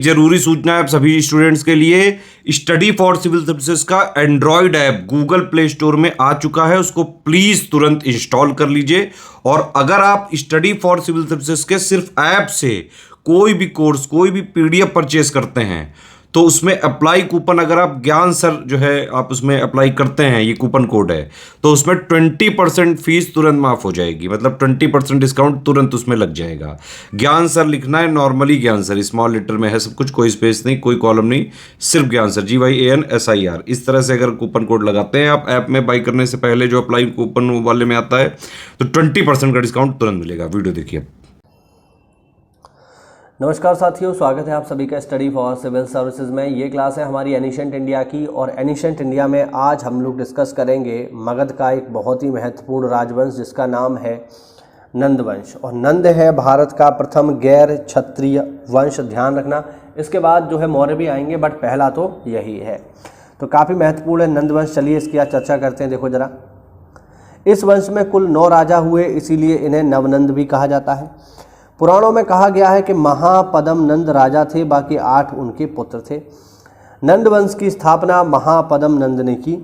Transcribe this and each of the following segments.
जरूरी सूचना है आप सभी स्टूडेंट्स के लिए, स्टडी फॉर सिविल सर्विसेज का Android app Google play store में आ चुका है, उसको प्लीज तुरंत इंस्टॉल कर लीजिए। और अगर आप स्टडी फॉर सिविल सर्विसेज के सिर्फ ऐप से कोई भी कोर्स, कोई भी पीडीएफ परचेस करते हैं तो उसमें अप्लाई कूपन, अगर आप ज्ञान सर जो है आप उसमें अप्लाई करते हैं, ये कूपन कोड है, तो उसमें 20% फीस तुरंत माफ हो जाएगी, मतलब 20% डिस्काउंट तुरंत उसमें लग जाएगा। ज्ञान सर लिखना है, नॉर्मली ज्ञान सर स्मॉल लेटर में है सब कुछ, कोई स्पेस नहीं, कोई कॉलम नहीं, सिर्फ ज्ञान सर, GYANSIR। इस तरह से अगर कूपन कोड लगाते हैं आप ऐप में बाई करने से पहले, जो अप्लाई कूपन वाले में आता है, तो 20% का डिस्काउंट तुरंत मिलेगा। वीडियो देखिए। नमस्कार साथियों, स्वागत है आप सभी का स्टडी फॉर सिविल सर्विसेज में। ये क्लास है हमारी एनिशेंट इंडिया की, और एनिशेंट इंडिया में आज हम लोग डिस्कस करेंगे मगध का एक बहुत ही महत्वपूर्ण राजवंश जिसका नाम है नंद वंश। और नंद है भारत का प्रथम गैर क्षत्रिय वंश, ध्यान रखना। इसके बाद जो है मौर्य भी आएंगे, बट पहला तो यही है, तो काफ़ी महत्वपूर्ण है नंद वंश। चलिए इसकी आज चर्चा करते हैं। देखो जरा, इस वंश में कुल 9 राजा हुए, इसीलिए इन्हें नवनंद भी कहा जाता है। पुराणों में कहा गया है कि महापद्म नंद राजा थे, बाकी 8 उनके पुत्र थे। नंद वंश की स्थापना महापद्म नंद ने की।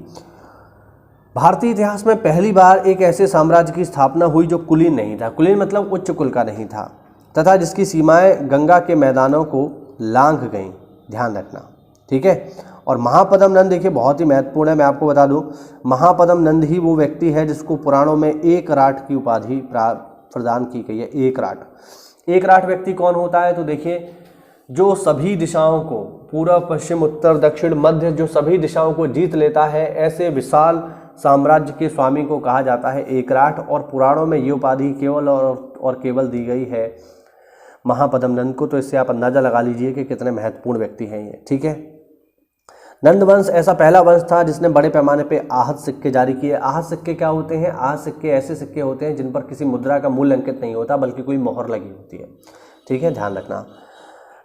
भारतीय इतिहास में पहली बार एक ऐसे साम्राज्य की स्थापना हुई जो कुलीन नहीं था, कुलीन मतलब उच्च कुल का नहीं था, तथा जिसकी सीमाएं गंगा के मैदानों को लांघ गईं, ध्यान रखना, ठीक है। और महापद्म नंद देखिए बहुत ही महत्वपूर्ण है। मैं आपको बता दूं, महापद्म नंद ही वो व्यक्ति है जिसको पुराणों में एक राट की उपाधि प्रदान की गई है। एक राट, एक राट व्यक्ति कौन होता है? तो देखिए, जो सभी दिशाओं को, पूर्व पश्चिम उत्तर दक्षिण मध्य, जो सभी दिशाओं को जीत लेता है, ऐसे विशाल साम्राज्य के स्वामी को कहा जाता है एक राट। और पुराणों में ये उपाधि केवल और केवल दी गई है महापद्म नंद को। तो इससे आप अंदाजा लगा लीजिए कि कितने महत्वपूर्ण व्यक्ति हैं ये, ठीक है। नंद वंश ऐसा पहला वंश था जिसने बड़े पैमाने पे आहत सिक्के जारी किए। आहत सिक्के क्या होते हैं? आहत सिक्के ऐसे सिक्के होते हैं जिन पर किसी मुद्रा का मूल्य अंकित नहीं होता, बल्कि कोई मोहर लगी होती है, ठीक है, ध्यान रखना।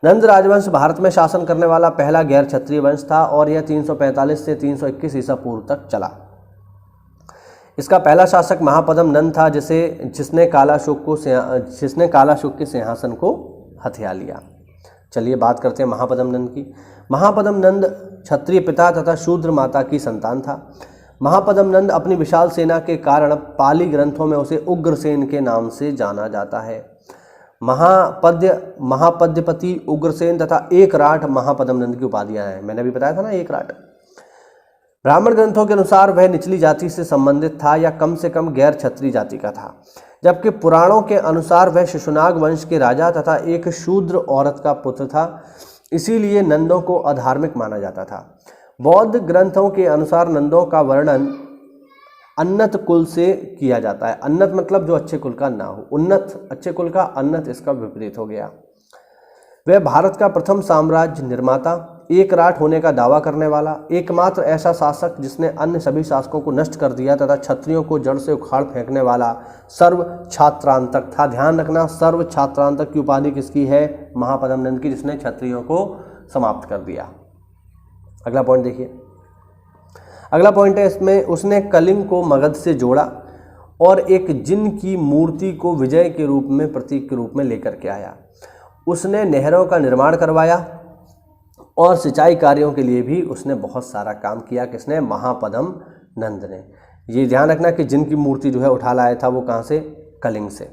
नंद राजवंश भारत में शासन करने वाला पहला गैर क्षत्रिय वंश था, और यह 345 से 321 ईसा पूर्व तक चला। इसका पहला शासक महापद्म नंद था, जिसने कालाशोक के सिंहासन को हथिया लिया। चलिए बात करते हैं महापद्म नंद की। महापद्म नंद क्षत्रिय पिता तथा शूद्र माता की संतान था। महापद्म नंद अपनी विशाल सेना के कारण पाली ग्रंथों में उसे उग्रसेन के नाम से जाना जाता है। महापद्यपति, उग्रसेन तथा एक राट महापद्म नंद की उपाधियां हैं। मैंने अभी बताया था ना, एक राट। ब्राह्मण ग्रंथों के अनुसार वह निचली जाति से संबंधित था, या कम से कम गैर क्षत्रिय जाति का था, जबकि पुराणों के अनुसार वह शिशुनाग वंश के राजा तथा एक शूद्र औरत का पुत्र था। इसीलिए नंदों को अधार्मिक माना जाता था। बौद्ध ग्रंथों के अनुसार नंदों का वर्णन अन्नत कुल से किया जाता है। अन्नत मतलब जो अच्छे कुल का ना हो, उन्नत अच्छे कुल का, अन्नत इसका विपरीत हो गया। वह भारत का प्रथम साम्राज्य निर्माता, एक राट होने का दावा करने वाला, एकमात्र ऐसा शासक जिसने अन्य सभी शासकों को नष्ट कर दिया तथा क्षत्रियों को जड़ से उखाड़ फेंकने वाला सर्व छात्रांतक था। ध्यान रखना, सर्व छात्रांतक की उपाधि किसकी है? महापद्म नंद की, जिसने क्षत्रियों को समाप्त कर दिया। अगला पॉइंट देखिए, अगला पॉइंट है इसमें, उसने कलिंग को मगध से जोड़ा और एक जिन की मूर्ति को विजय के रूप में, प्रतीक के रूप में लेकर के आया। उसने नहरों का निर्माण करवाया और सिंचाई कार्यों के लिए भी उसने बहुत सारा काम किया। किसने? महापद्म नंद ने। ये ध्यान रखना कि जिनकी मूर्ति जो है उठा लाया था वो कहाँ से? कलिंग से।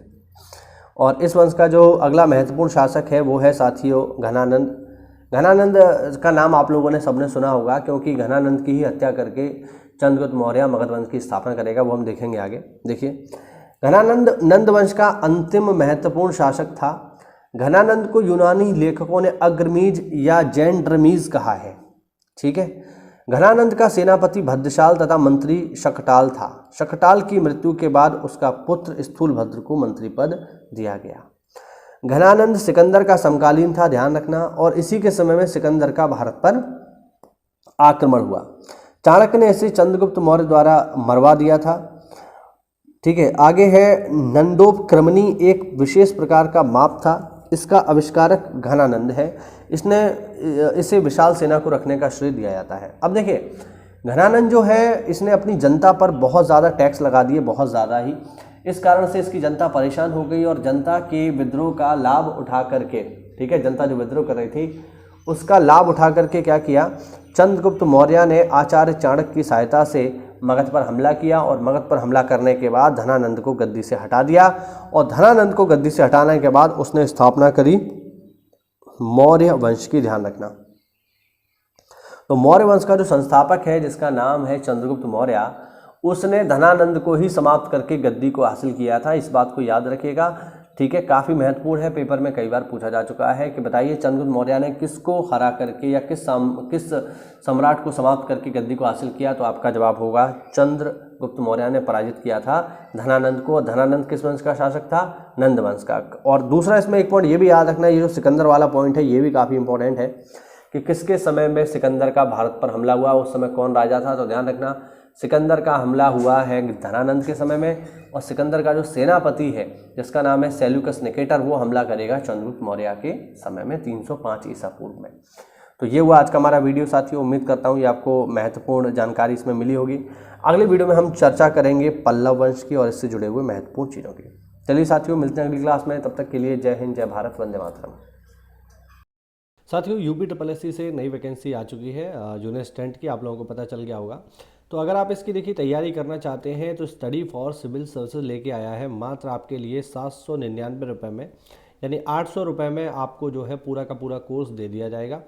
और इस वंश का जो अगला महत्वपूर्ण शासक है वो है साथियों घनानंद। घनानंद का नाम आप लोगों ने सबने सुना होगा, क्योंकि घनानंद की ही हत्या करके चंद्रगुप्त मौर्य मगध वंश की स्थापना करेगा, वो हम देखेंगे आगे। देखिए, घनानंद नंद वंश का अंतिम महत्वपूर्ण शासक था। घनानंद को यूनानी लेखकों ने अग्रमीज या जैनड्रमीज कहा है, ठीक है। घनानंद का सेनापति भद्रशाल तथा मंत्री शकटाल था। शकटाल की मृत्यु के बाद उसका पुत्र स्थूलभद्र को मंत्री पद दिया गया। घनानंद सिकंदर का समकालीन था, ध्यान रखना, और इसी के समय में सिकंदर का भारत पर आक्रमण हुआ। चाणक्य ने इसे चंद्रगुप्त मौर्य द्वारा मरवा दिया था, ठीक है। आगे है नंदोपक्रमणी, एक विशेष प्रकार का माप था। इसका आविष्कारक घनानंद है। इसे विशाल सेना को रखने का श्रेय दिया जाता है। अब देखिए, घनानंद जो है इसने अपनी जनता पर बहुत ज़्यादा टैक्स लगा दिए, बहुत ज़्यादा ही। इस कारण से इसकी जनता परेशान हो गई और जनता के विद्रोह का लाभ उठा करके, ठीक है, जनता जो विद्रोह कर रही थी उसका लाभ उठा करके क्या किया, चंद्रगुप्त मौर्य ने आचार्य चाणक्य की सहायता से मगध पर हमला किया और मगध पर हमला करने के बाद धनानंद को गद्दी से हटा दिया और धनानंद को गद्दी से हटाने के बाद उसने स्थापना करी मौर्य वंश की। ध्यान रखना, तो मौर्य वंश का जो संस्थापक है जिसका नाम है चंद्रगुप्त मौर्य, उसने धनानंद को ही समाप्त करके गद्दी को हासिल किया था। इस बात को याद रखिएगा, ठीक है। काफ़ी महत्वपूर्ण है, पेपर में कई बार पूछा जा चुका है कि बताइए चंद्रगुप्त मौर्य ने किसको हरा करके या किस सम्राट को समाप्त करके गद्दी को हासिल किया, तो आपका जवाब होगा चंद्रगुप्त मौर्य ने पराजित किया था धनानंद को। धनानंद किस वंश का शासक था, नंद वंश का। और दूसरा इसमें एक पॉइंट ये भी याद रखना, ये जो सिकंदर वाला पॉइंट है ये भी काफ़ी इंपॉर्टेंट है कि किसके समय में सिकंदर का भारत पर हमला हुआ, उस समय कौन राजा था। तो ध्यान रखना, सिकंदर का हमला हुआ है धनानंद के समय में और सिकंदर का जो सेनापति है जिसका नाम है सेल्यूकस निकेटर, वो हमला करेगा चंद्रगुप्त मौर्य के समय में 305 ईसा पूर्व में। तो ये हुआ आज का हमारा वीडियो साथियों। उम्मीद करता हूँ ये आपको महत्वपूर्ण जानकारी इसमें मिली होगी। अगले वीडियो में हम चर्चा करेंगे पल्लव वंश की और इससे जुड़े हुए महत्वपूर्ण चीज़ों की। चलिए साथियों, मिलते हैं अगली क्लास में, तब तक के लिए जय हिंद, जय भारत, वंदे मातरम। साथियों, UPSSC से नई वैकेंसी आ चुकी है जूनियर असिस्टेंट की, आप लोगों को पता चल गया होगा। तो अगर आप इसकी देखिए तैयारी करना चाहते हैं तो स्टडी फॉर सिविल सर्विसेज लेके आया है मात्र आपके लिए 799 रुपये में, यानी 800 रुपये में आपको जो है पूरा का पूरा कोर्स दे दिया जाएगा,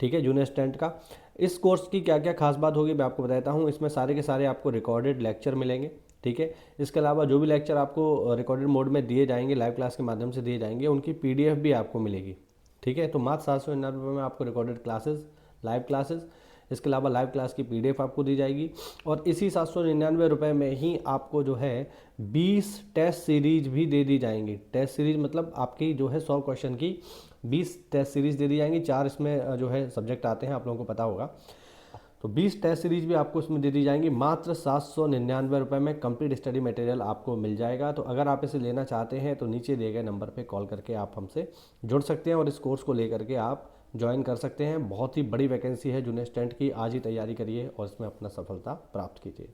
ठीक है, जूनियर असिस्टेंट का। इस कोर्स की क्या क्या खास बात होगी मैं आपको बताता हूँ। इसमें सारे के सारे आपको रिकॉर्डेड लेक्चर मिलेंगे, ठीक है। इसके अलावा जो भी लेक्चर आपको रिकॉर्डेड मोड में दिए जाएंगे, लाइव क्लास के माध्यम से दिए जाएंगे, उनकी PDF भी आपको मिलेगी, ठीक है। तो मात्र 799 रुपये में आपको रिकॉर्डेड क्लासेस, लाइव क्लासेस, इसके अलावा लाइव क्लास की PDF आपको दी जाएगी। और इसी 799 रुपये में ही आपको जो है 20 टेस्ट सीरीज भी दे दी जाएंगी। टेस्ट सीरीज मतलब आपकी जो है 100 क्वेश्चन की 20 टेस्ट सीरीज दे दी जाएंगी। 4 इसमें जो है सब्जेक्ट आते हैं, आप लोगों को पता होगा। तो 20 टेस्ट सीरीज भी आपको इसमें दे दी जाएंगी। मात्र 799 रुपये में कंप्लीट स्टडी मटेरियल आपको मिल जाएगा। तो अगर आप इसे लेना चाहते हैं तो नीचे दिए गए नंबर पे कॉल करके आप हमसे जुड़ सकते हैं और इस कोर्स को लेकर के आप ज्वाइन कर सकते हैं। बहुत ही बड़ी वैकेंसी है जूनियर असिस्टेंट की, आज ही तैयारी करिए और इसमें अपना सफलता प्राप्त कीजिए।